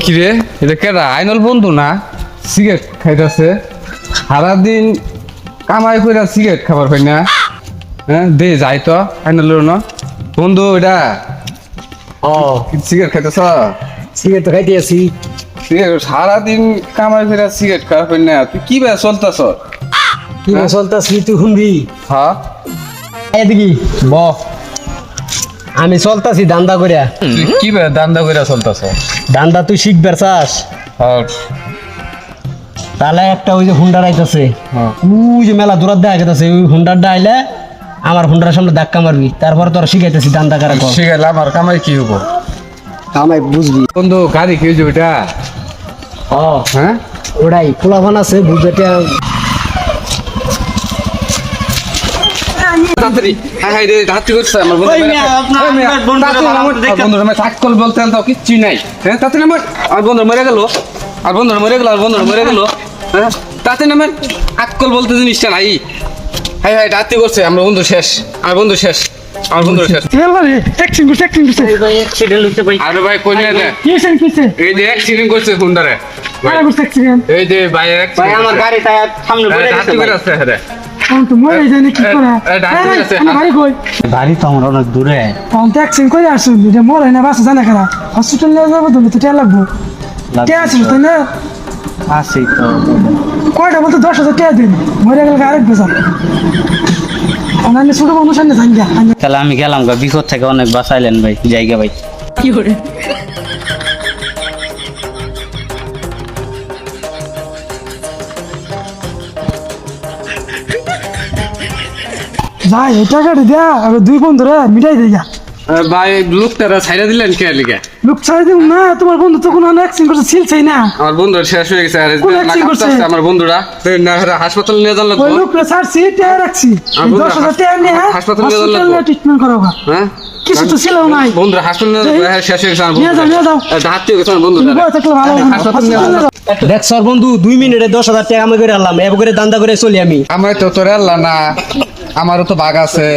কিরে এটা কেডা আইনল বন্ধু না সিগারেট খাইতেছে সারাদিন কামাই করে সিগারেট খাবার হয় না হ্যাঁ দে যাই তো আইনল না বন্ধু এটা ও সিগারেট খাইতেছ সিগারেট তো খাইতে আছি। সিগারেট সারাদিন কামাই করে সিগারেট খাবার হয় না তুই কি ভাবে চলতেছ কি চলতাছি তুই শুনবি? হ্যাঁ এদিকে ব আমি চলতাছি দান্দা করিয়া। তুই কি ভাবে দান্দা করে চলতেছ দান্দা তুই শিখবার চাস? হ্যাঁ তাহলে একটা ওই যে হুন্ডা আইতাছে, হ্যাঁ ওই যে মেলা দূরাত দেখা গেছে, ওই হুন্ডারটা আইলে আমার হুন্ডার সামনে ধাক্কা মারবি, তারপর তোর শিখাইতেছি দান্দা কারা কর। শিখাইলে আমার কামাই কি হবো আমায় বুঝবি। বন্ধু গাড়ি খেয়েছো ওইটা ও হ্যাঁ ওটাই পোলাভান আছে বুঝতে। তাড়াতাড়ি হ্যাঁ হ্যাঁ রে রাত্রি করছে আমার বন্ধু ওই মিয়া, আপনার বন্ধুরা ভালো দেখতে। বন্ধুরা বলতে তো কিচ্ছুই নাই হ্যাঁ তাড়াতাড়ি আমার আর বন্ধু মরে গেল আর বন্ধু মরে গেল আর বন্ধু মরে গেল হ্যাঁ তাড়াতাড়ি আমার আক্কল বলতে জিনিসটা নাই হ্যাঁ হ্যাঁ রাত্রি করছে আমার বন্ধু শেষ আমার বন্ধু শেষ আমার বন্ধু শেষ আরে ভাই কই না এই যে অ্যাক্সিডেন্ট করছে হুন্ডারে এই যে ভাই ভাই আমার গাড়ি টায়ার সামনে পড়ে রাত্রি করে গেছে। আছে হ্যাঁ বাড়ি তো আমার অনেক দূরে। হসপিটাল নিয়ে যাবো তুমি তো টিয়া লাগবো টিয়া আছে তাই না আছেই তো। কয়টা বলতে 10,000 টিয়া দিন মরে গেলে আরেক বেজার অন্যান্য ছোট মানুষ আনে জানি না তাহলে আমি গেলাম গা, বিপদ থেকে অনেক বাঁচাইলেন ভাই, জায়গা ভাই। যাই এই টাকাটা দেয়া আর দুই বন্ধুরা মিটাই দেয়া ভাই লোকটারা ছাইরা দিলেন কে লিগে লোক ছাড়া দিব না তোমার বন্ধু তো কোনো অ্যাক্সিডেন্ট করছে ছিলছেই না আমার বন্ধুরা শেষ হয়ে গেছে আর কোন accident করছে? আমার বন্ধুরা হাসপাতালে নিয়ে যাওয়ার ওই লাগবে লোকটা ছাড়ছি টিয়া রাখছি আর বন্ধুরা 10,000 টিয়া নিয়ে হাসপাতালে নিয়ে যাওয়ার লাগবে। ট্রিটমেন্ট করাও হ্যাঁ কিছু তো ছিল নাই বন্ধুরা হাসপাতালে শেষ হয়ে গেছে আমার নিয়ে যাও নিয়ে যাও হাত থেকে গেছে আমার বন্ধুরা বড় থাকলে ভালো হবে না। হাসপাতালে নিয়ে হাসপাতালে যাও। যাও। দেখ সর বন্ধু, 2 মিনিটে 10,000 টাকা আমি করে আনলাম, এব করে দান্দা করে চলি আমি। আমার তো তোর আল্লাহ না আমারও তো বাঘ আছে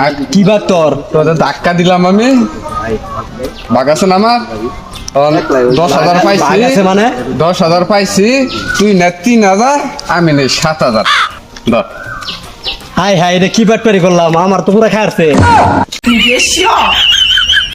আর কি বাদ তোর? তোদের ধাক্কা দিলাম আমি বাঘ আছে না আমার 10,000 পাইছি বাঘ আছে মানে? 10,000 পাইছি তুই না 3,000 আমি নেই 7,000 ধর হাই হাই, এটা কি বাটপারি করলাম, আমার তো পুরা খাইছে।